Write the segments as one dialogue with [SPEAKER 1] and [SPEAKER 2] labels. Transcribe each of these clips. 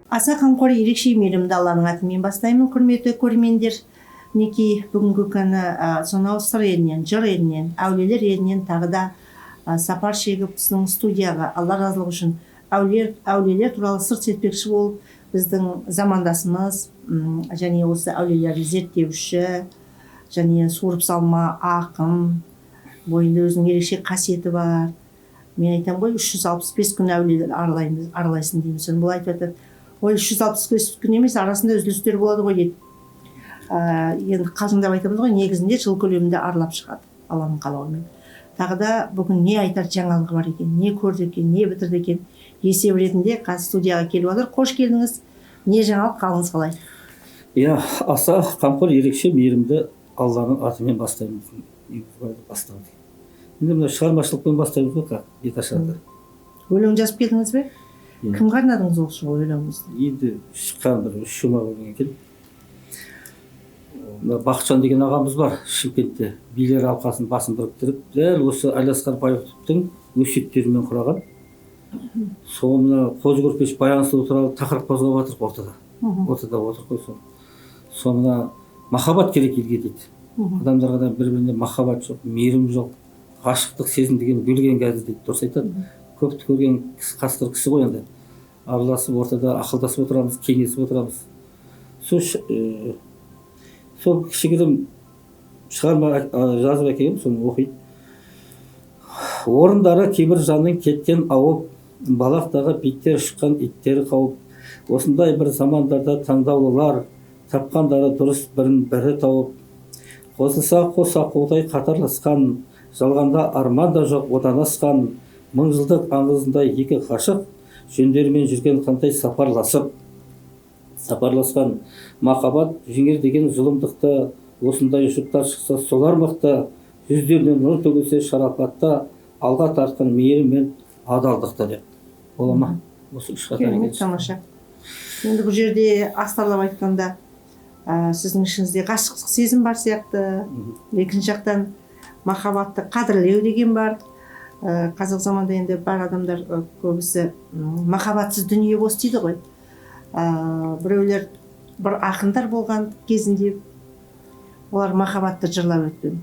[SPEAKER 1] Аса қамқор ерекше мейірімді Алланың атымен бастаймын. Құрметті көрермендер, мінекей бүгінгі күні сонау сыр елінен, жыр елінен, әулиелер елінен тағы да сапар шегіп біздің студияға Алла разылығы үшін әулиелер туралы сыр шертпекші болып біздің замандасымыз және осы әулиелерді зерттеуші және суырып салма ақын, бойында өзінің ерекше қасиеті бар. Мен айтамын ғой, 365 күн әулиелер аралайсың деймін. Соны бұл айтып жатады. Ой, 365 күн емес, арасында үзілістер болады ғой дейді. Енді қалжыңдап айтамыз ғой, негізінде жыл көлемінде аралап шығады Алланың қалауымен. Тағы да бүгін не айтар жаңалығы бар екен, не көрді екен, не бітірді екен, есеп ретінде қазір студияға келіп отыр. Қош келдіңіз. Не жаңалық, қалыңыз қалай?
[SPEAKER 2] Иә, аса қамқор ерекше мейірімді Алланың атымен бастаймыз. Енді мына шығармашылықпен бастаймыз ғой, еташады.
[SPEAKER 1] Өлең жазып келдіңіз бе? Кімге арнадыңыз осы өлеңіңізді?
[SPEAKER 2] Енді шыққан бір 3 шумақ өлең екен. Бақытжан деген ағамыз бар Шымкентте, билер алқасын басын біріктіріп, дәл осы Әлиасқар Байғұтовтың өсиеттерімен құраған. Соны қозы көрпеш баян сұлу туралы тақырып қозғап жатыр ортада отыр ғой. Соны махаббат керек елге дейді. Адамдарға бір-біріне махаббат жоқ, мейірім жоқ, ғашықтық сезім деген бөлген қазір дейді. Дұрыс айтады. Көпті көрген қасқыр кісі ғой енді. Араласып ортада ақылдасып отырамыз, кеңесіп отырамыз. Сол кішігірім шығарма жазып әкелгем, соны оқиды. Орындары кейбір жанның кеттен ауып, балақтағы биттер шыққан иттері қауып. Осындай бір замандарда таңдаулылар, тапқандары дұрыс бірін бірі тауып. Қосылса қос аққудай қатарласқан, жалғанда арман да жоқ одан асқан. Мыңжылдық аңызындай екі ғашық, жөндерімен жүрген қандай сапарласқан. Махаббат жеңер деген зұлымдықты, осындай жұптар шықса солар мықты. Жүздерінен нұр төгілсе шарапатта, алға тартқан мейірім мен адалдықта деп. Бола ма? Осы үш қатар екен.
[SPEAKER 1] Тамаша. Енді бұл жерде астарлап айтқанда, сіздің ішіңізде ғашықтық сезім бар сияқты, екінші жақтан махаббатты қадірлеу деген бар. Қазақ заманда енді бар адамдар көбісі махаббатсыз дүние бос дейді ғой. Біреулер бір ақындар болған кезінде олар махаббатты жырлап өткен.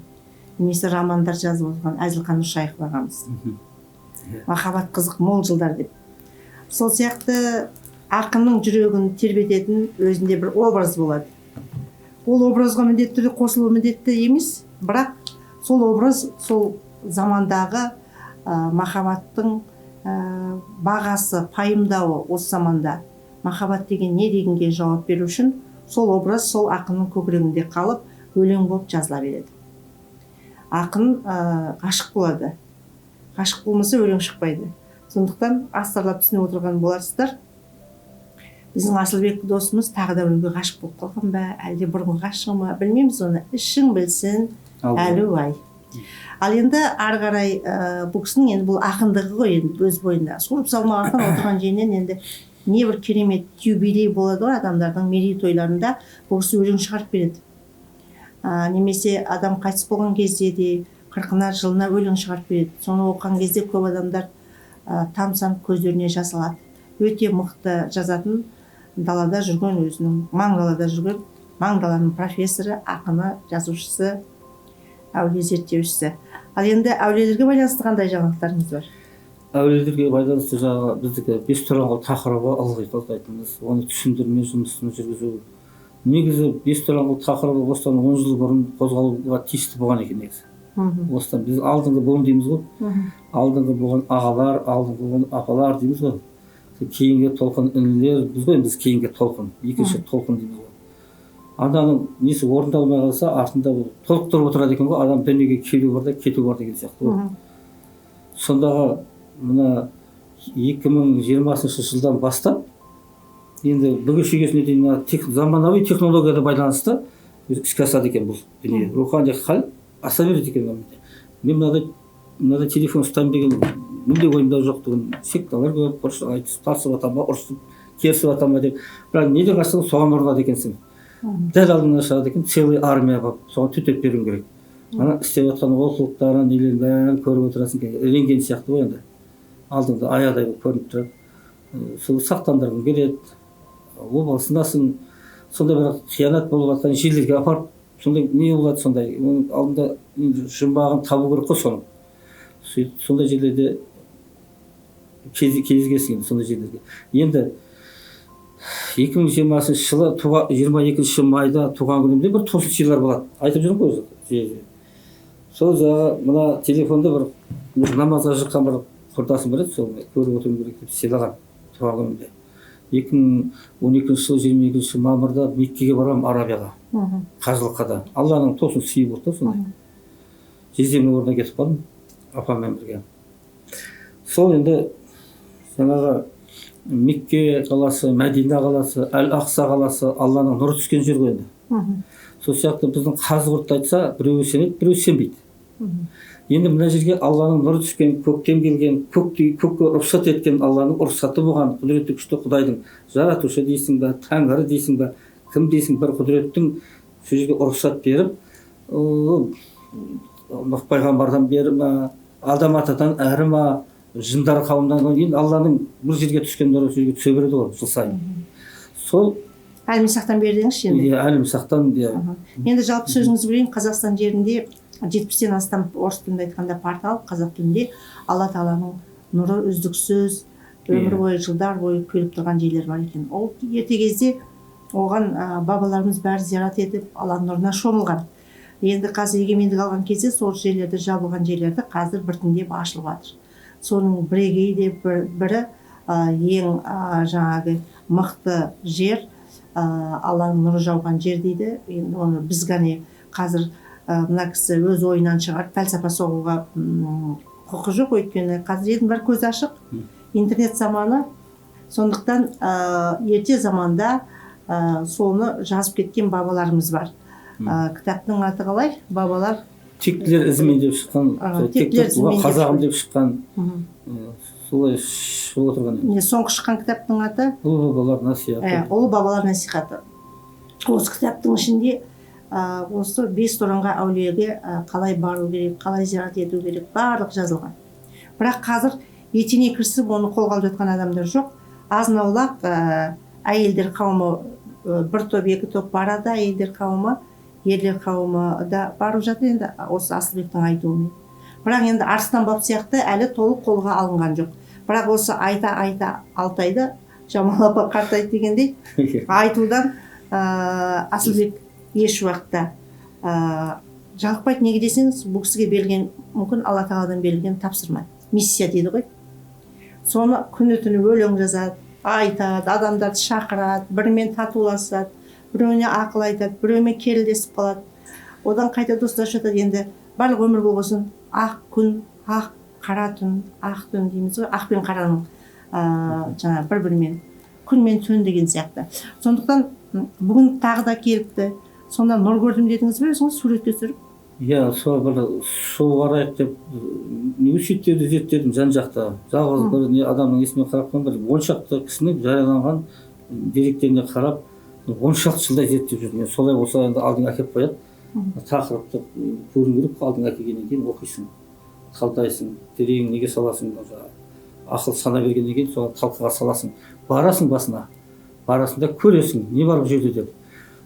[SPEAKER 1] Немесе романдар жазып отырған Әзілхан Нұршайықов ағамыз. Махаббат қызық мол жылдар деп. Сол сияқты ақынның жүрегін тербететін өзінде бір образ болады. Ол образға міндетті түрде қосылу міндетті емес, бірақ сол образ сол замандағы махаббаттың бағасы, пайымдауы осы заманда махаббат деген не дегенге жауап беру үшін сол образ сол ақынның көкірегінде қалып өлең болып жазыла береді. Ақын ғашық болады. Ғашық болмаса өлең шықпайды. Сондықтан астарлап түсініп отырған боларсыздар. Біздің Асылбек досымыз тағы да біреуге ғашық болып қалған ба, әлде бұрынғы ғашығы ма, білмейміз оны. Ішің білсін, әлі ай. Ал енді ары қарай бұл кісінің енді бұл ақындығы ғой, енді өз бойында. Суырып салма ақын отырған жерінен енді не бір керемет юбилей болады ғой адамдардың мерейтойларында бұл кісі өлең шығарып береді. Немесе адам қайтыс болған кезде де 40-на жылына өлең шығарып береді. Соны оқыған кезде көп адамдар тамсанып көздеріне жас алады. Өте мықты жазатын, далада жүрген өзінің, маңдалада жүрген, маңдаланың профессоры, ақыны, жазушысы, әулие зерттеушісі. Ал енді әулиелерге байланысты қандай жаңалықтарыңыз бар?
[SPEAKER 2] Әулиелерге байланысты жаңағы біздікі бес тұранғыл тақырыбы ылғи қозғайтынымыз, оны түсіндірме жұмысын жүргізу. Негізі бес тұранғыл тақырыбы осыдан 10 жыл бұрын қозғалуға тиісті болған екен негізі. Осыдан біз алдыңғы буын дейміз ғой. Алдыңғы болған ағалар, алдыңғы болған апалар дейміз ғой. Кейінгі толқын інілер, біз кейінгі толқын, екінші толқын дейміз ғой. Адамның несі орындалмай қалса, артында бұл толықтырып отырады екен ғой, адам дүниеге келу бар да кету бар деген сияқты ғой. Сондағы мына 2020 жылдан бастап енді бүгін шегесіне дейін заманауи технологияға байланысты іске асады екен бұл дүние. Рухани хал аса береді екен. Мен мынада телефон ұстаймын деген мүлде ойымда жоқтығын, секталар көп, айтысып, тасып атама, ұрысып, керісіп атама деп. Бірақ неден қашсаң соған ұрынады екенсің. Дәл алдына шығады екен, целый армия болып, соған төтеп беруің керек. Ана істеп жатқан олқылықтарын, нелерін бәрін көріп отырасың, рентген сияқты ғой енді. Алдыңда аядай көрініп тұрады. Сол сақтандырғың келеді. обалсынасың, сондай бір қиянат болып жатқан жерлерге апарып, сондай не болады сондай, оның алдында жұмбағын табу керек қой соны. Сондай жерлерде кезігесің енді сондай жерлерге. Енді 2020 жылы 22 майда туған күнімде бір тосын сыйлар болады. Айтып жүрмін ғой өзі. Сол жағы мына телефонда бір намазға шыққан бір құрдасым бар еді, сол көріп отыруым керек деп сыйлаған туған күнімде. 2012 жылы 22 мамырда Меккеге барамын, Арабияға, қажылыққа да. Алланың тосын сыйы болды да сондай. Жездемнің орнына кетіп қалдым, апаммен бірге. Сол енді жаңағы Мекке қаласы, Мәдина қаласы, Әл-Ақса қаласы Алланың нұры түскен жер ғой енді. Сол сияқты біздің қазығұртты айтса, біреуі сенеді, біреуі сенбейді. Енді мына жерге Алланың нұры түскен, көктем келген, көкке рұқсат еткен Алланың рұқсаты болған құдіретті күшті Құдайдың жаратушы дейсің бе, Тәңірі дейсің бе, кім дейсің, бір құдіреттің сол жерге рұқсат беріп, Нұх пайғамбардан бері ма, Адам атадан әрі ма, жындар қауымдан енді Алланың бір жерге түскен нұры сол жерге түсе береді ғой жыл сайын. Сол
[SPEAKER 1] әлмисақтан бері деңізші енді.
[SPEAKER 2] Әлмисақтан.
[SPEAKER 1] Енді жалпы сөзіңізді білейін, Қазақстан жерінде 70-тен астам орыс тілінде айтқанда портал, қазақ тілінде Алла Тағаланың нұры үздіксіз өмір бойы, жылдар бойы келіп тұрған жерлер бар екен. Ол ерте кезде оған бабаларымыз бәрі зиярат етіп, Алланың нұрына шомылған. Енді қазір егемендік алған кезде сол жерлерді, жабылған жерлерді қазір біртіндеп ашылып жатыр. Соның бірегейі де бірі ең жаңағы мықты жер, Алланың нұры жауған жер дейді. Енді оны біз ғана қазір мына кісі өз ойынан шығарып пәлсапа соғуға құқы жоқ, өйткені қазір елдің бәрі көзі ашық, интернет заманы. Сондықтан ерте заманда соны жазып кеткен бабаларымыз бар. Кітаптың аты қалай? Бабалар
[SPEAKER 2] тектілер ізімен деп шыққан, қазағым деп шыққан, солай шығып отырған.
[SPEAKER 1] Соңғы шыққан кітаптың аты
[SPEAKER 2] Ұлы бабалар насихаты.
[SPEAKER 1] Ұлы бабалар насихаты. Осы кітаптың ішінде осы 5 торанға әулиеге қалай бару керек, қалай зиярат ету керек, барлық жазылған. Бірақ қазір етене кірісіп оны қолға алып жатқан адамдар жоқ. Азын-аулақ әйелдер қауымы бір топ, екі топ барады, әйелдер қауымы, ерлер қауымы да барып жатыр енді осы Асылбектің айтуымен. Бірақ енді Арыстан баб сияқты әлі толық қолға алынған жоқ. Бірақ осы айта 6 айда Жамал апа қартайды дегендей айтудан Асылбек еш уақытта жалықпайды. Неге десеңіз, бұл кісіге берілген, мүмкін Алла Тағаладан берілген тапсырма, миссия дейді ғой. Соны күні-түні өлең жазады, айтады, адамдарды шақырады, бірімен татуласады, біреуіне ақыл айтады, біреумен керілдесіп қалады. Одан қайта достасып жатады. Енді барлық өмір болғасын ақ күн, ақ қара түн, ақ түн дейміз ғой, ақ пен қараның жаңа бір-бірімен күн мен түн деген сияқты. Сондықтан бүгін тағы да келіпті. Сонда нұр көрдім дедіңіз бе, өзіңіз суретке түсіріп?
[SPEAKER 2] Сол бір шоу қарайық деп университеттерді зерттедім жан-жақта. Жалғыз бір адамның есіме қарап бір 10 шақты кісінің жарияланған деректеріне қарап 10 шақты жылдай зерттеп жүрдім. Солай болса енді алдыңа әкеліп қояды. Тақырыпты көру керек, алдыңа әкелгеннен кейін оқисың, талдайсың, тереңін неге саласың, ақыл сана бергеннен кейін соған талқыға саласың. Барасың басына, барасың да көресің, не бар бұл жерде деп.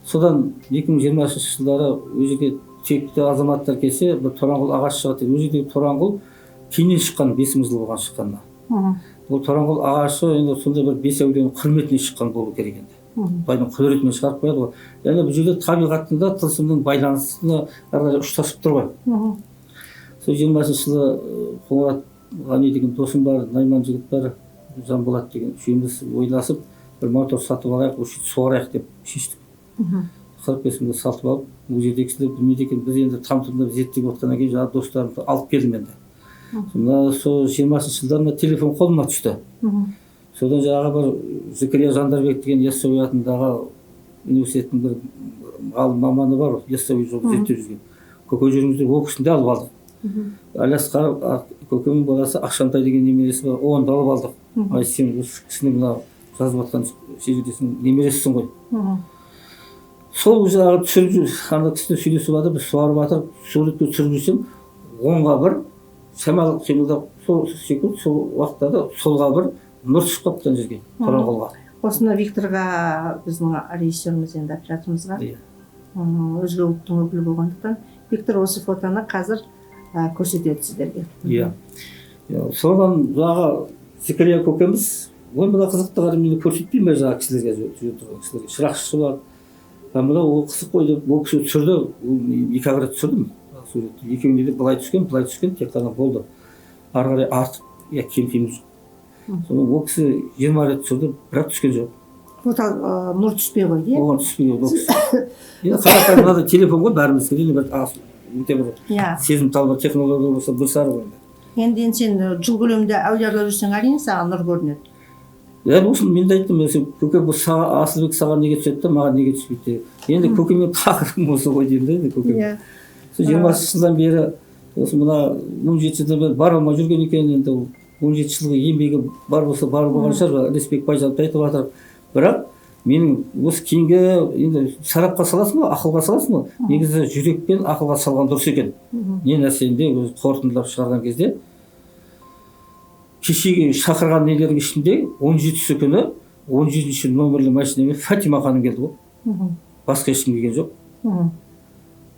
[SPEAKER 2] Содан 2020 жылдары ол жерге текті азаматтар келсе, бір Торанғұл ағаш шығады. Ол жердегі Торанғұл кейіннен шыққан, 5 жыл болған шыққанына. Бұл Торанғұл ағашы енді сондай бір 5 әулиенің құрметіне шыққан болу керек енді. Байдың құдіретімен шығарып қояды ғой. Яғни бұл жерде табиғаттың да тылсымның байланысына әрі ұштасып тұр ғой. Сол 20 жылы Қоңырат Ғани деген досым бар, Найман жігіт бар, Жанболат деген үшеуміз ойласып, бір мотор сатып алайық, осы суарайық деп шештік. 45 мыңды сатып алып, бұл жерде кісілер білмейді екен, біз енді там-тұмда зерттеп отқаннан кейін жаңағы достарымды алып келдім енді. Сол 20 жылдарында телефон қолыма түсті. Содан жаңағы бір Зікірия Жандарбек деген Яссауи атындағы университеттің бір ғалым маманы бар, Яссауи жолды зерттеп жүрген. Көке жүріңізде ол кісіні де алып алдық. Әлиасқар көкемнің баласы Ақшантай деген немересі бар, оны да алып алдық. Ай, сен осы кісінің мына жазып жатқан шежіресінің немересісің ғой. Сол жағы түсіріп жүр, ана кісіні сөйлесіп жатыр, біз суарып жатыр, суретке түсіріп жүрсем, оңға бір шамалық қимылдап, сол секунд, сол уақытта да солға бір нұр түсіп қалыпты жерге, Торанғолға.
[SPEAKER 1] осыны Викторға, біздің режиссеріміз енді операторымызға, өзге ұлттың өкілі болғандықтан, Виктор осы фотоны қазір көрсетеді сіздерге.
[SPEAKER 2] Иә. Содан жаңағы Зікірия көкеміз, ой мына қызықты қарап мені көрсетпей ме жаңағы кісілерге, кісілерге шырақшысы бар. Мына ол қызық қой деп, ол кісі түсірді, 2 қабат түсірдім суретті. Екеуінде де былай түскен, тек қана болды. Ары қарай артық, кем-кеміз жоқ. Содан ол кісі 20 рет түсірді, бірақ түскен жоқ.
[SPEAKER 1] Фото нұр түспей ғой, де?
[SPEAKER 2] Оған түспей ол кісі. Енді қарапайым мынада телефон ғой бәрімізге, өте бір сезімтал бір технология болса бір сары ғой.
[SPEAKER 1] Енді сен жыл көлемінде аудиорлап жүрсең, әрине саған нұр көрінеді.
[SPEAKER 2] Осыны мен де айттым, көке бұл Асылбек саған неге түседі де, маған неге түспейді. Енді көкемен тақырыбым осы ғой деймін де көкем. Сол 20 жылдан бері, осы мына 17 жылдан бері бара алмай жүрген екен, енді 17 жылғы еңбегі бар болса бар болған шығар, Леспек Байжанов айтып жатыр. Бірақ менің осы кейінгі енді сарапқа саласың ба, ақылға саласың ба? Негізі жүрекпен ақылға салған дұрыс екен. Не нәрсені өзі қорытындылап шығарған кезде кешегі шақырған нелердің ішінде 17-сі күні 17-ші номерлі машинамен Фатима ханым келді ғой. Басқа ешкім келген жоқ.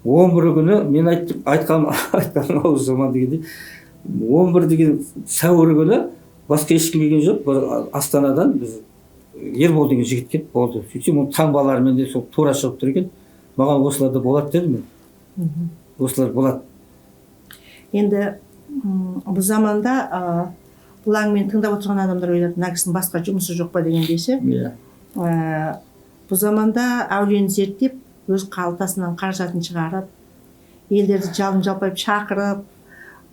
[SPEAKER 2] 11 күні мен айтқаным ауыз жаман дегенде 11 деген сәуір күні басқа ешкім келген жоқ. Бір Астанадан біз Ербол деген жігіт келіп болды. Сөйтсем ол таңбаларымен де сол тура шығып тұр екен. Маған осыларда болады дедім мен. Осылар болады.
[SPEAKER 1] Енді бұл заманда бұл әңгімені тыңдап отырған адамдар ойлайды, мына кісінің басқа жұмысы жоқ па дегенде ше. Бұл заманда әулиені зерттеп, өз қалтасынан қаражатын шығарып, елдерді жалын-жалпайып шақырып,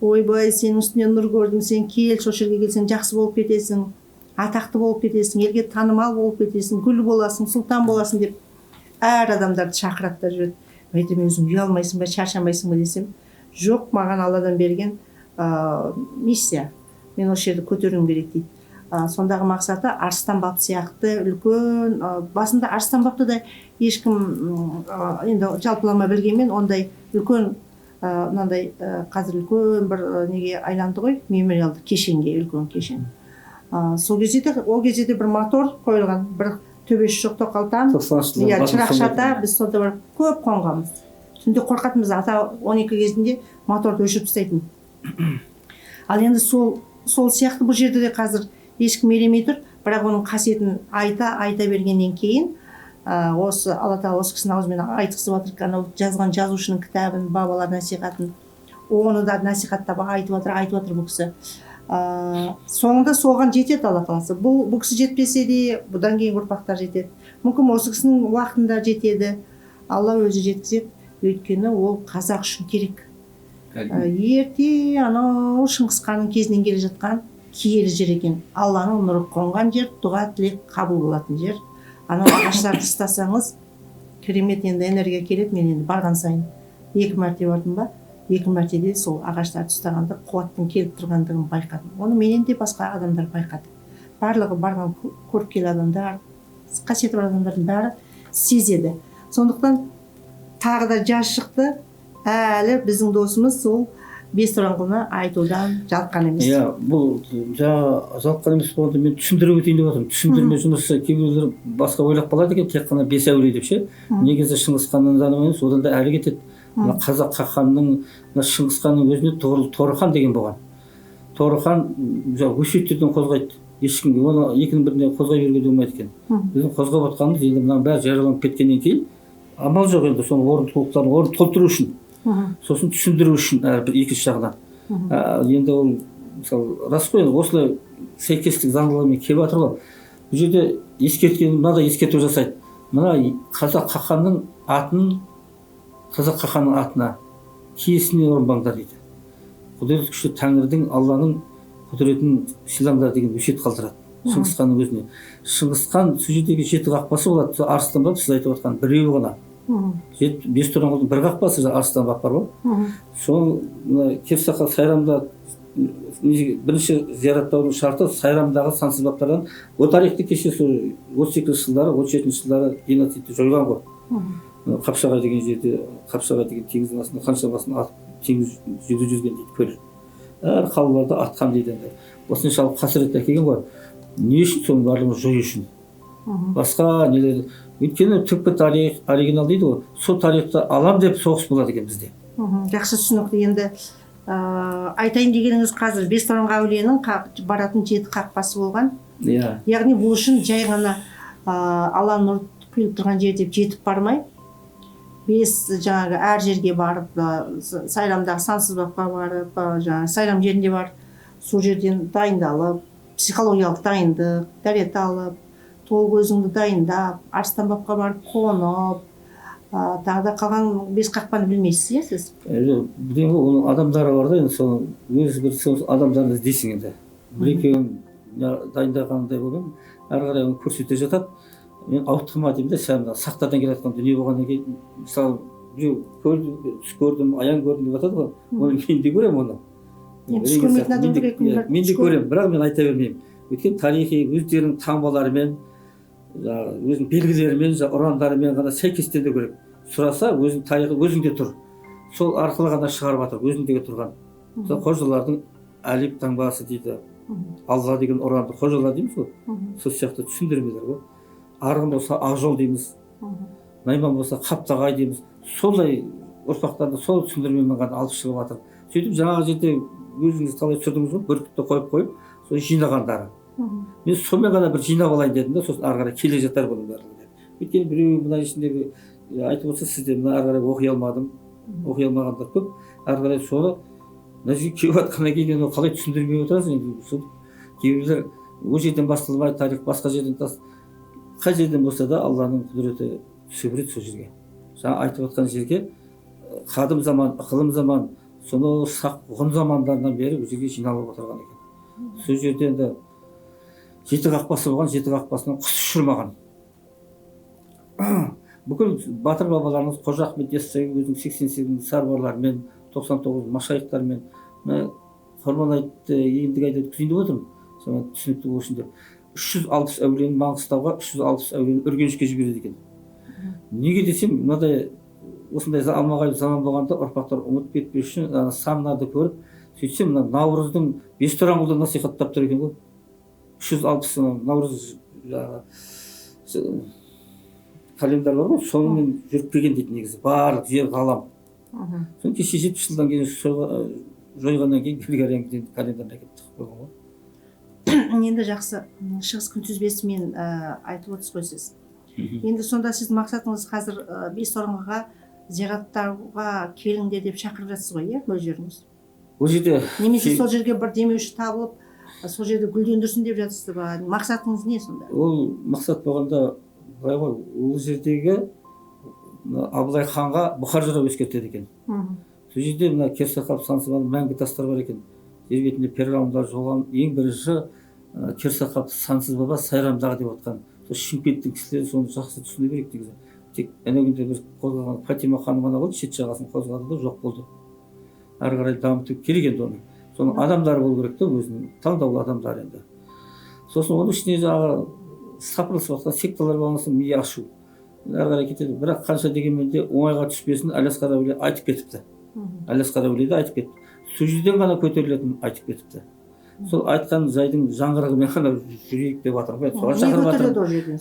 [SPEAKER 1] ойбай, сенің үстінен нұр көрдім, сен кел, сол жерге келсең жақсы болып кетесің, атақты болып кетесің, елге танымал болып кетесің, гүл боласың, сұлтан боласың деп әр адамдарды шақырады да жүреді. Айтам, өзің ұялмайсың ба, шаршамайсың ба десем, жоқ, маған Алладан берген миссия. Мен осы жерді көтеруім керек дейді. Сондағы мақсаты Арыстан баб сияқты үлкен, басында Арыстан бабты да ешкім енді жалпылама білгенмен, ондай үлкен, мынандай қазір үлкен бір неге айланды ғой, мемориалды кешенге, үлкен кешен. Сол кезде де бір мотор қойылған, бір төбесі жоқ тоқалтан, шырақшата, біз сонда бір көп қонғанбыз. Түнде қорқатынбыз, ата 12 кезінде моторды өшіріп тастайтын. Ал енді сол сияқты бұл жерде де қазір ешкім елемей тұр, бірақ оның қасиетін айта бергеннен кейін, осы Алла Тағала осы кісінің аузымен айтқызып жатыр, жазған жазушының кітабын, бабалар насихатын, оны да насихаттап айтып жатыр бұл кісі. Соңында соған жетеді Алла Тағаласы. Бұл кісі жетпесе де, бұдан кейін ұрпақтар жетеді. Мүмкін осы кісінің уақытында жетеді. Алла өзі жеткізеді, өйткені ол қазақ үшін керек. Ерте анау Шыңғыс ханның кезінен келе жатқан киелі жер екен. Алланың нұры қонған жер, дұға тілек қабыл болатын жер. Анау ағаштарды ұстасаңыз, керемет енді энергия келеді. Мен енді барған сайын 2 мәрте бардым ба, 2 мәртеде сол ағаштарды ұстағанда қуаттың келіп тұрғандығын байқадым. Оны менен де басқа адамдар байқады. Барлығы барған көріпкел адамдар, қасиеті бар адамдардың бәрі сезеді. Сондықтан тағы да жас шықты. Әлі біздің досымыз сол бес тораңғыны айтудан жалыққан емес.
[SPEAKER 2] Бұл жалыққан емес болғанда мен түсіндіріп өтейін деп отырмын. Түсіндірме жұмысы кейбіреулер басқа ойлап қалады екен, тек қана 5 әулие деп ше. Негізі Шыңғыс ханнан ғана емес, одан да әрі кетеді. Қазақ хақанның, Шыңғыс ханның өзіне Торыхан деген болған. Торыхан өсиеттерден қозғайды. Ешкімге оны екінің біріне қозғай беруге болмайды екен. Біздің қозғап отқанымыз енді мынаның бәрі жарияланып кеткеннен кейін амал жоқ енді соның орын толтыру үшін. Сосын түсіндіру үшін әрбір екінші жағынан. Енді ол мысалы рас қой, осылай сәйкестік заңдылығымен келіп жатыр ғой. Бұл жерде мынандай ескерту жасайды. Мына қазақ хақанның атына киесіне ұрынбаңдар дейді. Құдірет күшті Тәңірдің, Алланың құдіретін сыйлаңдар деген өсиет қалдырады Шыңғыс ханның өзіне. Шыңғыс хан сол жердегі 7 қақпасы болады. Арыстан баб сіз айтып отқан біреуі ғана. 5 тораңғылдың 1 қақпасы Арыстан баб бар ғой. Соны Кепсақал Сайрамда бірінші зияратаудың шарты Сайрамдағы сансыз баптардан о тарихты кеше сол 38 жылдары, 37 жылдары геноцидті жойған ғой. Қапшағай деген жерде, Қапшағай деген теңіздің астында қанша басын атып теңіз жүзген дейді көл. Әр қалаларда атқан дейді. Осыншалық қасірет әкелген ғой. Не үшін соның барлығын жою үшін? басқа нелер. Өйткені түпкі тарих оригинал дейді ғой, сол тарихты алам деп соғыс болады екен бізде.
[SPEAKER 1] Жақсы түсінікті. Енді айтайын дегеніңіз, қазір Бестораңғы әулиенің баратын 7 қақпасы болған.
[SPEAKER 2] Иә.
[SPEAKER 1] Яғни бұл үшін жай ғана Ала нұр құйылып тұрған жер деп жетіп бармай, 5 жаңағы әр жерге барып, Сайрамдағы Сансыз бабқа барып, жаңағы Сайрам жерінде барып, сол жерден дайындалып, психологиялық дайындық, дәрет алып, тол көзіңді дайындап, Арыстан бабқа барып қонып, тағы да қалған 5 қақпаны білмейсіз, иә сіз?
[SPEAKER 2] Білем ғой, оның адамдары бар да, енді соны өзі бір адамдарды іздейсің енді. Бір-екеуін дайындағандай болдым, әрі қарай оны көрсете жатады. Мен ауытқыма деймін де, сақтардан келе жатқан дүние болғаннан кейін, мысалы, түс көрдім, аян көрдім деп жатады ғой, оны мен де көремін оны.
[SPEAKER 1] Түс көрмейтін адам керек.
[SPEAKER 2] Мен де көремін, бірақ мен айта бермеймін. Өйткені тарихи өздерінің таңбаларымен, өзінің белгілерімен, ұрандарымен ғана сәйкестендіру керек. Сұраса, өзінің тарихы өзіңде тұр. Сол арқылы ғана шығарып жатыр, өзіңдегі тұрған. Қожалардың әліп таңбасы дейді. Алла деген ұранды қожалар дейміз ғой. Сол сияқты түсіндірмелер ғой. Арғын болса Ақжол дейміз. Найман болса Қаптағай дейміз. Солай ұрпақтарды сол түсіндірмемен ғана алып шығып жатыр. Сөйтіп жаңағы жерде өзіңіз қалай түсірдіңіз ғой, бүркітті қойып, сол жинағандары. Мен сонымен ғана бір жинап алайын дедім да, сосын ары қарай келе жатар бұның барлығы. Өйткені біреу мына ішіндегі айтып отырса, сізде мына ары қарай оқи алмағандар көп. Ары қарай соны мына жерге келіп жатқаннан кейін қалай түсіндірмей отырасың енді. Сол кейбіреулер ол жерден басталмай тарих басқа жерден қай жерден болса да Алланың құдіреті түсе береді сол жерге. Жаңа айтып отқан жерге қадым заман, ықылым заман, сонау сақ ғұн замандарынан бері бұл жерге жиналып отырған екен. Сол жерде енді 7 қақпасы болған, 7 қақпасынан құс ұшырмаған. Бүкіл батыр бабаларымыз Қожа Ахмет Яссауи өзінің 88 сарбарларымен, 99 машайықтармен, Құрман айтты, ендігі айда өткізейін деп отырмын. Соны түсінікті болсын деп. 360 әулиені Маңғыстауға, 360 әулиені Үргенішке жібереді екен. Неге десем, мынадай осындай алмағайып заман болғанда ұрпақтар ұмытып кетпес үшін саннарды көріп, сөйтсем мына Наурыздың Бестораңғұлды насихаттап тұр екен ғой. 360 Наурыз календар бар ғой, сонымен жүріп келген дейді негізі, барлық жер ғалам. Соны кеше 70 жылдан кейін жойғаннан кейін Григориан календарына әкеліп тығып қойған ғой.
[SPEAKER 1] Енді жақсы, шығыс күнтізбесімен айтып отырсыз ғой сіз. Енді сонда сіздің мақсатыңыз қазір Бестораңғыға зираттауға келіңдер деп шақырып жатсыз ғой, иә, өздеріңіз?
[SPEAKER 2] Ол жерде
[SPEAKER 1] немесе сол жерге бір демеуші табылып, сол жерде гүлдендірсін деп жатсыз ба? Мақсатыңыз не сонда?
[SPEAKER 2] Ол мақсат болғанда, былай ғой, ол жердегі Абылай ханға бұқар жырау ескертеді екен. Сол жерде мына Керсақап Сансызбаның мәңгі тастар бар екен. Жер бетінде перғауындар жолған ең бірінші Керсақап Сансыз баба Сайрамдағы деп отқан. Сол Шымкенттің кісілері соны жақсы түсіну керек негізі. Тек әне күнде бір қозғаған Фатима ханым ғана болды, шет жағасын қозғады да жоқ болды. Ары қарай дамытып керек енді оны. Соның адамдары болу керек та, өзінің таңдаулы адамдары енді. Сосын оның ішіне жаңағы сапырылысып жатқан секталар болғансын миы ашу. Ары қарай кетеді. Бірақ қанша дегенмен де оңайға түспесін Әлиасқар әулие айтып кетіпті. Әлиасқар әулие де айтып кетті. Сол жерден ғана көтерілетінін айтып кетіпті. Сол айтқан жайдың жаңғырығымен ғана жүрейік деп жатырмын. Соған шақырып жатырмын.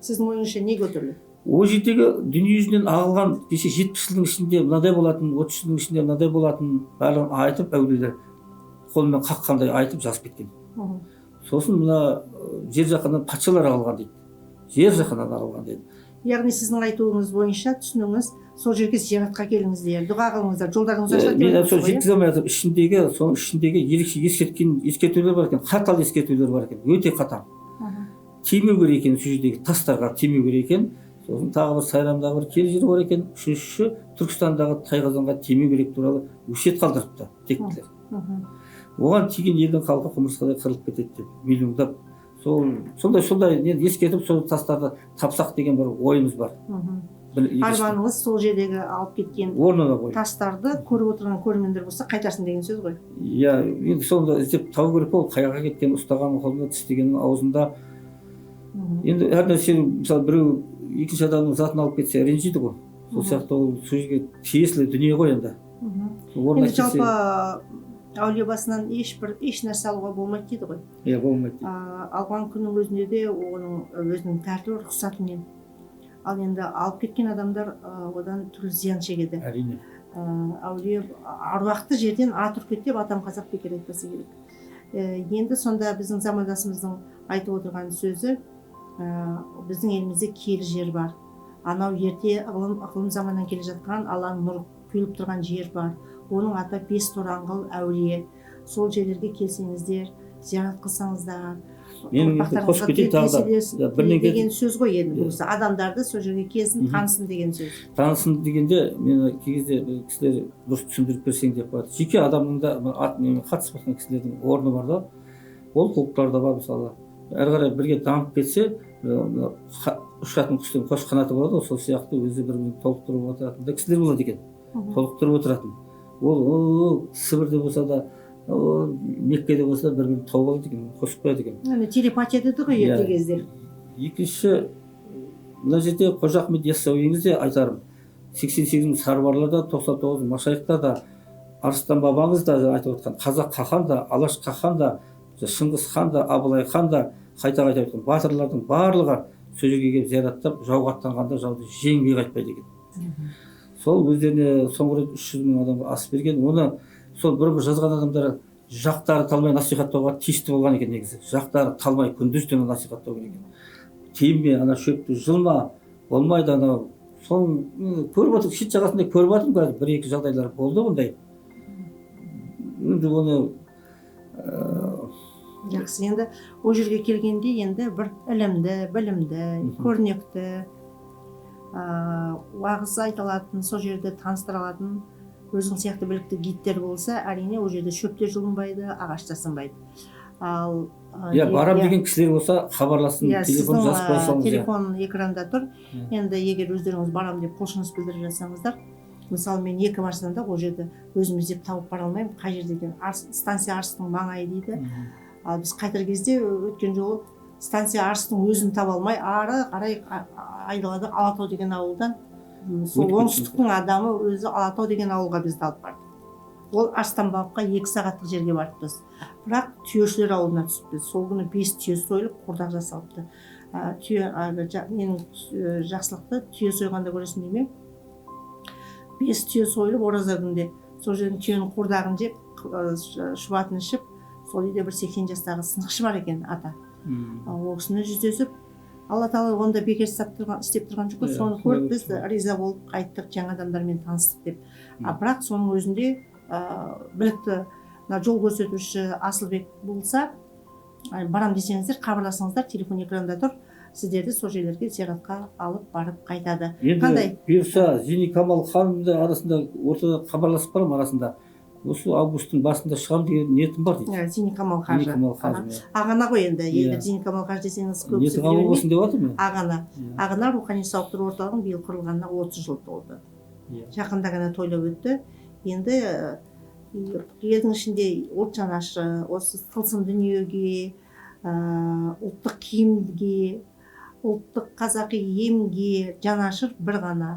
[SPEAKER 1] Сіздің ойыңызша не көтеріледі?
[SPEAKER 2] Ол жердегі дүние жүзінен ағылған кеше 70 жылдың ішінде мынадай болатын, 30 жылдың ішінде мынадай болатын барлығын айтып әулиелер қолымен қаққандай айтып жазып кеткен. Сосын мына жер жақыннан патшалар ағылған дейді. Жер жақыннан ағылған дейді.
[SPEAKER 1] Яғни сіздің айтуыңыз бойынша түсінуіңіз, сол жерге зияратқа келіңіздер, дұға қылыңыздар, жолдарыңыз ашылады.
[SPEAKER 2] Мен сол жеткізе алмай жатырмын. Соның ішіндегі ерекше ескертулер бар екен, қатал ескертулер бар екен, өте қатаң. Тимеу керек екен, сол жердегі тастарға тимеу керек екен. Сосын тағы бір Сайрамдағы бір киелі жері бар екен. Үшіншісі Түркістандағы Тайқазанға тимеу керек туралы өсиет қалдырыпты тектілер. Оған тиген елдің халқы құмырсқадай қырылып кетеді деп миллиондап. Сондай ескертіп сол тастарды тапсақ деген бір ойымыз бар.
[SPEAKER 1] Арманыңыз сол жердегі алып кеткен тастарды көріп отырған көрермендер болса қайтарсын деген сөз ғой.
[SPEAKER 2] Иә, енді сонда іздеп табу керек қой, қаяққа кеткен, ұстаған қолында, тістегеннің аузында. Енді әр нәрсе, мысалы біреу екінші адамның затын алып кетсе ренжиді ғой. Сол сияқты ол сол жерге тиесілі дүние ғой енді.
[SPEAKER 1] Енді жалпы әулие басынан еш нәрсе алуға болмайды дейді ғой.
[SPEAKER 2] Иә, болмайды.
[SPEAKER 1] Алған күннің өзінде де оның өзінің тәртібі рұқсатымен. Ал енді алып кеткен адамдар одан түрлі зиян шегеді.
[SPEAKER 2] Әрине.
[SPEAKER 1] Әулие аруақты жерден ат үркет деп атам қазақ бекер айтпаса керек. Енді сонда біздің замандасымыздың айтып отырған сөзі, біздің елімізде киелі жер бар. Анау ерте ықылым заманнан келе жатқан Алланың нұры құйылып тұрған жер бар. Оның аты Бестораңғыл әулие. Сол жерлерге келсеңіздер, зиярат қылсаңыздар,
[SPEAKER 2] ұрпақтарыңызға
[SPEAKER 1] деген сөз ғой енді. Осы адамдарды сол жерге келсін, танысын деген сөз.
[SPEAKER 2] Танысын дегенде мен кей кезде кісілер дұрыс түсіндіріп берсең деп қояды. Жеке адамның да қатысып жатқан кісілердің орны бар да, ол құлықтар да бар мысалы. Әрі қарай бірге дамып кетсе, ұшатын құстың қос қанаты болады, сол сияқты өзі бірімен толықтырып отыратын да кісілер болады екен. Толықтырып отыратын. Ол Сібірде болса да, Меккеде болса бір-бірін тауып алады екен, қосып қояды екен.
[SPEAKER 1] Телепатия деді ғой ерте кезде.
[SPEAKER 2] Екінші, мына жерде Қожа Ахмет Яссауиіңіз де айтарым. 88 сарбарларда, 99 машайықта да, Арыстан бабаңыз да айтып отқан, Қазақ қахан да, Алаш қахан да, Шыңғыс хан да, Абылай хан да қайта айтып отқан батырлардың барлығы сол жерге келіп зияраттап, жауға аттанғанда жауды жеңбей қайтпайды екен. Сол өздеріне соңғы рет 300 мың адамға ас берген. Оны сол бір жазған адамдар жақтары талмай насихаттауға тиісті болған екен негізі. Жақтары талмай күндіз-түні насихаттау керек екен. Тиме, ана шөпті жылма, болмайды анау. Соны көріп отырып, шет жағасында көріп отырмын қазір бір-екі жағдайлар болды ондай. Енді оны
[SPEAKER 1] жақсы, енді ол жерге келгенде енді бір ілімді, білімді, көрнекті, уағыз айта алатын, сол жерде таныстыра алатын өзің сияқты білікті гидтер болса, әрине ол жерде шөптер жұлынбайды, ағаш та сынбайды. Ал
[SPEAKER 2] барам деген кісілер болса хабарласын, телефон жазып қойсаңыз.
[SPEAKER 1] Телефон экранда тұр. Енді егер өздеріңіз барам деп құлшыныс білдіріп жатсаңыздар, мысалы мен 2 марсанда ол жерде өзіміз деп тауып бара алмаймын, қай жерде екен, станция Арыстың маңайы дейді. Ал біз қайтар кезде өткен жолы станция Арыстың өзін таба алмай, ары қарай айдалада Алатау деген ауылдан, сол оңтүстіктің адамы өзі Алатау деген ауылға бізді алып барды. Ол Арыстан бабқа 2 сағаттық жерге барыппыз. Бірақ түйешілер ауылына түсіппіз. Сол күні 5 түйе сойылып, қордақ жасалыпты. Менің жақсылықты түйе сойғанда көресің дейме, 5 түйе сойылып ораза күнде. Сол жердің түйенің қордағын жеп, шұбатын ішіп, сол үйде бір 80 жастағы сынықшы бар екен ата. Ол кісіні жүздесіп, Алла Тағала онда бекер істеп тұрған жоқ, соны көріп біз риза болып қайттық, жаңа адамдармен таныстық деп. Бірақ соның өзінде білікті жол көрсетуші Асылбек болса, барам десеңіздер, хабарласыңыздар, телефон экранда тұр, сіздерді сол жерлерге зияратқа алып барып қайтады.
[SPEAKER 2] Енді бұйырса Зейни Камал ханымды арасында ортада хабарласып барам арасында. Осы августтың басында шығам деген ниетім бар дейді.
[SPEAKER 1] Зейни Камал қажы. Ағана ғой енді. Зейни Камал қажы десеңіз көбісі
[SPEAKER 2] білмейді.
[SPEAKER 1] Ағана рухани сауықтыру орталығының биыл құрылғанына 30 жыл толды. Жақында ғана тойлап өтті. Енді елдің ішінде ұлт жанашы, осы тылсым дүниеге, ұлттық киімге, ұлттық қазақи емге жанашыр бір ғана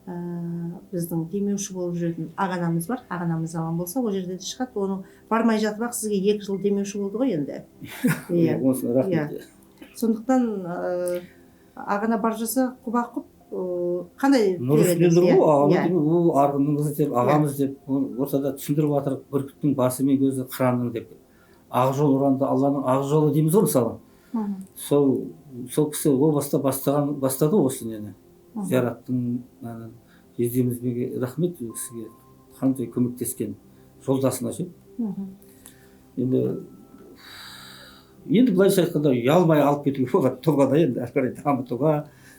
[SPEAKER 1] біздің демеуші болып жүретін ағанамыз бар. Ағанамыз аман болса, ол жерде де шығады. Оның бармай жатып ақ сізге 2 жыл демеуші болды ғой енді. Сондықтан ағана бар жаса құба-құп қандай
[SPEAKER 2] арғынымыз деп, ағамыз деп ортада түсіндіріп жатыр. Бүркіттің басы мен көзі қыранның деп. Ақ жол ұранды Алланың ақ жолы дейміз ғой мысалы. Сол кісі о бастады осы нені. Зияраттың жездемізбеге рахмет, кісіге қандай көмектескен жолдасына ше. Енді былайша айтқанда ұялмай алып кетуге болады тұлғада, енді әрі қарай дамытуға.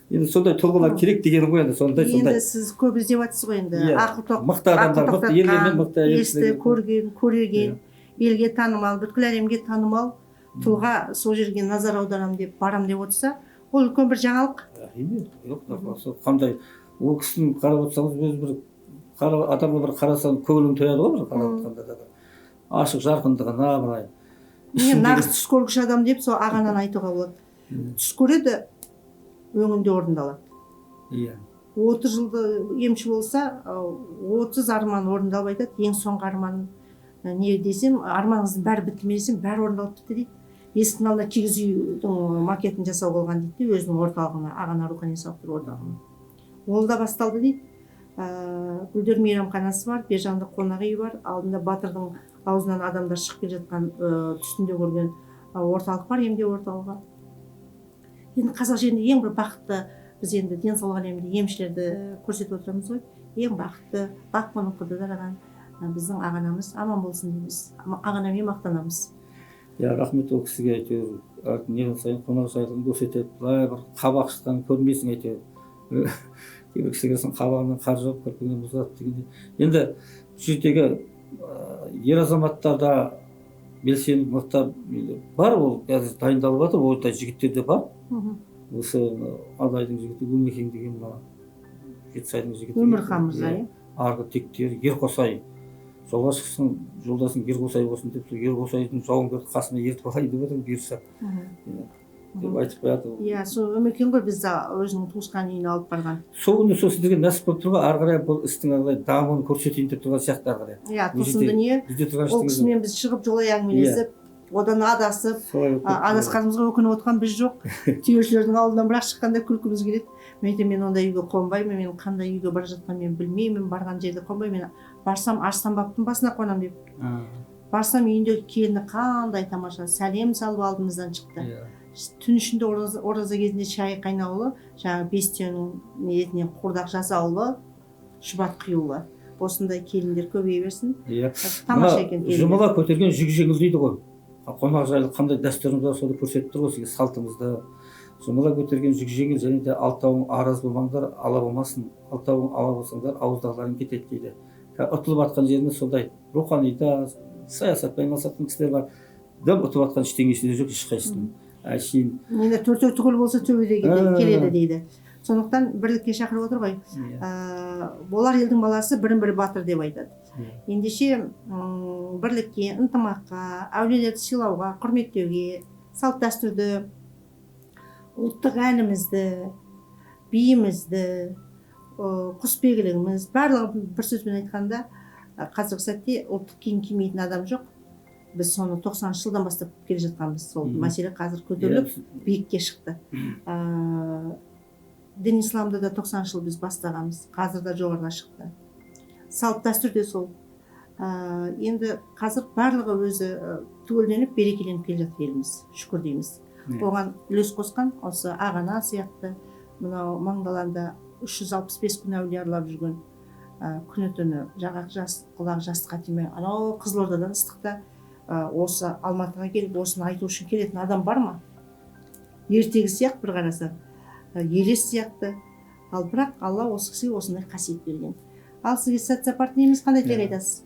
[SPEAKER 2] Енді сондай тұлғалар керек дегені ғой енді сондай.
[SPEAKER 1] Енді сіз көп іздеп жатсыз ғой енді.
[SPEAKER 2] Мықты адамдар, мықты елдермен мықты
[SPEAKER 1] есті көрген, көреген, елге танымал, бүткіл әлемге танымал тұлға сол жерге назар аударам деп, барам деп отырса, ол үлкен бір жаңалық.
[SPEAKER 2] Әрине, қандай ол кісінің қарап отырсаңыз, өзі бір адамға бір қарасаң көңілің тояды ғой, бір қарап отырғанда да. Ашық жарқындығына былай.
[SPEAKER 1] Нағыз түс көргіш адам деп сол ағанан айтуға болады. Түс көреді, өңінде орындалады. 30 жылды емші болса, 30 арман орындалып айтады, ең соңғы арманын не десем, арманыңыздың бәрі бітті ме десем, бәрі орындалып бітті дейді. Есіктің алдында кигіз үйдің макетін жасау болған дейді, өзінің орталығына, ағана рухани сауықтыру орталығына. Ол да басталды дейді. Гүлдер мейрамханасы бар, бер жағында қонақ үйі бар, алдында батырдың аузынан адамдар шығып келе жатқан түсінде көрген орталық бар, емдеу орталығы. Енді қазақ жерінде ең бір бақытты, біз енді денсаулық әлемінде емшілерді көрсетіп отырамыз ғой. Ең бақытты, бақ қонаққа дараған біздің ағанамыз, аман болсын дейміз. Ағанаммен мақтанамыз.
[SPEAKER 2] Рахмет ол кісіге, әйтеуір не сайын қонақжайлығын көрсетеді, былай бір қабақ шыққан көрмейсің, әйтеуір кейбір кісілердің қабағынан қар жауып кірпігінен мұз қатып дегенде. Енді бұл жердегі ер азаматтарда белсеніп мықтап бар, ол қазір дайындалып жатыр, ойда жігіттер де бар. Осы Адайдың жігіті, Өмекең деген Жетісайдың жігіті,
[SPEAKER 1] Өмірхан мырза,
[SPEAKER 2] арғы тектері, Ерқосай. Жолға шықсын, жолдасың Ерқосай болсын деп, Ерқосайдың жауынгерді қасына ертіп алайын деп отырмын, бұйырса деп айтып қояды.
[SPEAKER 1] Сол Өмекең ғой бізді өзінің туысқан үйіне алып барған.
[SPEAKER 2] Сол күні сол сіздерге нәсіп болып тұрған, ары қарай бұл істің ары қарай дамуын көрсетейін деп тұрған сияқты ары қарай.
[SPEAKER 1] Тылсым дүние. Ол кісімен біз шығып жолай әңгімелесіп, одан адасып, адасқанымызға өкініп отқан біз жоқ. Түйешілердің алдынан бірақ шыққанда күлкіміз келеді. Мен ондай үйге қонбаймын, мен қандай үйге бара жатқанын мен білмеймін, барған жерде қонбаймын. Мен барсам Арыстанбаптың басына қонам деп. Барсам үйінде келіні қандай тамаша, сәлем салып алдымыздан шықты. Түн ішінде ораза кезінде шай қайнаулы, жаңағы бестенің етінен қуырдақ жасаулы, шұбат қиюлы. Осындай келіндер көбейе берсін. Тамаша екен.
[SPEAKER 2] Жұмыла көтерген жүк жеңіл дейді ғой. Қонақжайлық қандай дәстүріміз бар, соны көрсетіп тұр ғой, салтымызды. Жұмыла көтерген жүк жеңіл, және де алтауың араз болмаңдар, ала болмасын, алтауың ала болсаңдар, ауыздағыларың кетеді дейді. Ұтылып жатқан жеріміз сондай руханида, саясатпен айналысатын кісілер бар. Дәл ұтылып жатқан ештеңесі де жоқ, ешқайсысының. Әшейін.
[SPEAKER 1] Енді төртеу түгел болса төбеде келеді дейді. Сондықтан бірлікке шақырып отыр ғой. Болар елдің баласы бірін бірі батыр деп айтады. Ендеше бірлікке, ынтымаққа, әулиелерді сыйлауға, құрметтеуге, салт дәстүрді, ұлттық әнімізді, биімізді, құсбегілігіміз, барлығы бір сөзбен айтқанда қазіргі сәтте ұлттық киім кимейтін адам жоқ. Біз соны 90-шы жылдан бастап келе жатқанбыз. Сол мәселе қазір көтеріліп биікке шықты. Дін исламда да 90-шы жыл біз бастағанбыз. Қазір да жоғарыға шықты. Салт дәстүр де сол. Енді қазір барлығы өзі түгелденіп берекеленіп келе жатыр еліміз. Шүкір дейміз. Оған үлес қосқан осы ағана сияқты мынау маңдаланда 365 күн әулие аралап жүрген күні түні жағақ жас, құлақ жастыққа тимей, анау Қызылордадан ыстықта осы Алматыға келіп осыны айту үшін келетін адам бар ма? Ертегі сияқты бір қарасаң, елес сияқты. Ал бірақ Алла осы кісіге осындай қасиет берген. Ал сізге сәт сапар тілейміз, қандай тілек айтасыз?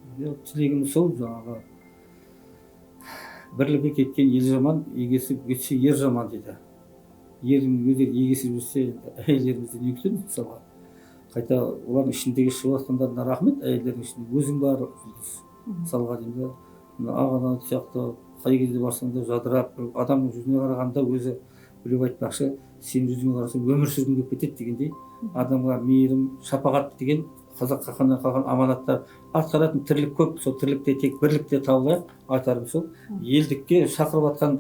[SPEAKER 2] Тілегім сол, жаңағы бірлігі кеткен ел жаман, егесі кетсе ер жаман дейді. Ердің өздері егесі жүрсе, әйелдерімізден не күтеміз мысалға. Қайта олардың ішіндегі шығып жатқандарына рахмет, әйелдердің ішінде өзің бар, мысалға деймін, ағана сияқты қай кезде барсаң да жадырап, адамның жүзіне қарағанда өзі біреу айтпақшы, сенің жүзіңе қарасаң өмір сүргің келіп кетеді дегендей, адамға мейірім, шапағат деген қазаққа қалған аманаттар атқаратын тірлік көп. Сол тірлікте тек бірлікте табылайық, айтарым сол. Елдікке шақырып жатқан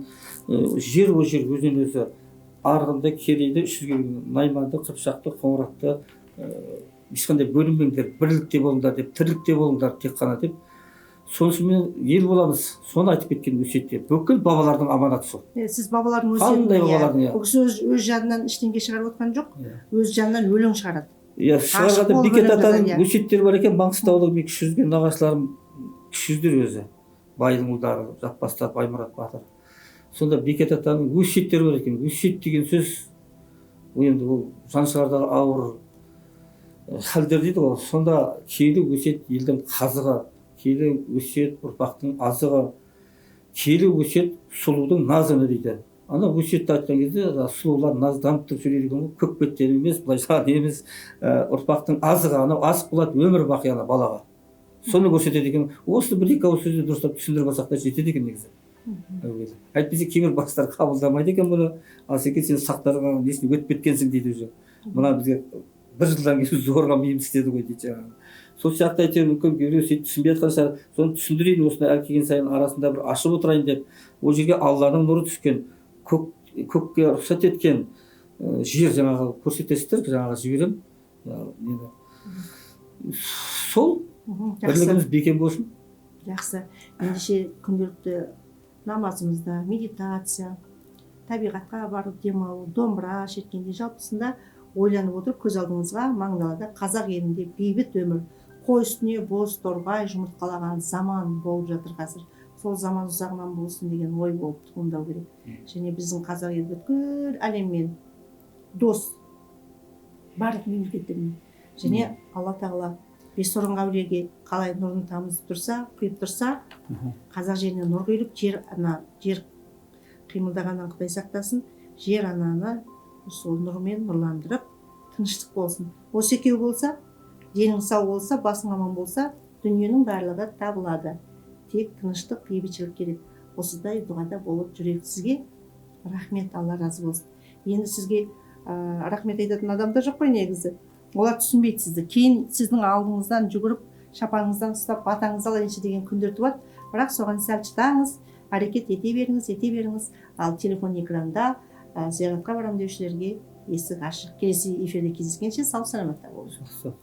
[SPEAKER 2] жер о жер өзінен өзі арғынды, керейді, найманды, қыпшақты, қоңыратты ешқандай бөлінбеңдер, бірлікте болыңдар деп, тірлікте болыңдар тек қана деп, сонысымен ел боламыз. Соны айтып кеткен өсиетте. Бүкіл бабалардың аманаты сол.
[SPEAKER 1] Сіз бабалардың
[SPEAKER 2] қандай бабалардың?
[SPEAKER 1] Ол кісі өз жанынан ештеңе шығарып отқан жоқ, өз жанынан өлең шығарады.
[SPEAKER 2] Шығарғанда Бекет атаның өсиеттері бар екен. Маңғыстаулық мен кіші жүзген нағашыларым, кіші жүздер өзі, байдың ұлдары, Жаппастар, Баймұрат батыр. Сонда Бекет атаның өсиеттері бар екен. Өсиет деген сөз, енді ол жаншылардағы ауыр халдер дейді ғой. Сонда киелі өсиет елдің қазығы, киелі өсиет ұрпақтың азығы, киелі өсиет сұлудың назыны дейді. Ана өсиетті айтқан кезде сұлулар назданып тұрып сөйлейді екен ғой, көк беттен емес, былайша емес, ұрпақтың азығы, анау азық болады өмір бақи ана балаға. Соны көрсетеді екен. Осы бір-екі ауыз сөзді дұрыстап түсіндіріп алсақ та жетеді екен негізі. Әйтпесе кейбір бастар қабылдамайды екен бұны. Асеке сен сақтарға несіне өтіп кеткенсің дейді уже. Мына бізге бір жылдан кейін зорға миымыз істеді ғой дейді жаңағы. сол сияқты әйтеуір мүмкін біреу сөйтіп түсінбей жатқан шығар, соны түсіндірейін, осындай әр келген сайын арасында бір ашып отырайын деп, ол жерге Алланың нұры түскен, көкке рұқсат еткен жер жаңағы көрсетесіздер, жаңағы жіберем. Сол бірлігіміз бекем болсын.
[SPEAKER 1] Жақсы. Ендеше күнделікті намазымызда, медитация, табиғатқа барып демалу, домбыра шерткенде жалпысында ойланып отырып көз алдыңызға маңдалада қазақ елінде бейбіт өмір, қой үстіне боз торғай жұмыртқалаған заман болып жатыр қазір. Сол заман ұзағынан болсын деген ой болып туындау керек. Және біздің қазақ елі бүткіл әлеммен дос, барлық мемлекеттермен. Және Алла тағала Бесторынға әулиеге қалай нұрын тамызып тұрса, құйып тұрса, қазақ жеріне нұр құйылып, жер қимылдағаннан Құдай сақтасын, жер ананы сол нұрмен нұрландырып, тыныштық болсын. Осы екеу болса, денің сау болса, басың аман болса, дүниенің барлығы табылады. Тек тыныштық, бейбітшілік керек. Осыдай дұғада болып жүрейік. Сізге рахмет, Алла разы болсын. Енді сізге рахмет айтатын адамдар жоқ қой негізі. Олар түсінбейді сізді. Кейін сіздің алдыңыздан жүгіріп, шапаныңыздан ұстап, батаңызды алайыншы деген күндер туады. Бірақ соған сәл шыдаңыз, әрекет ете беріңіз. Ал телефон экранда зияратқа барам деушілерге есік ашық. Келесі эфирде кездескенше сау саламатта болыңыз.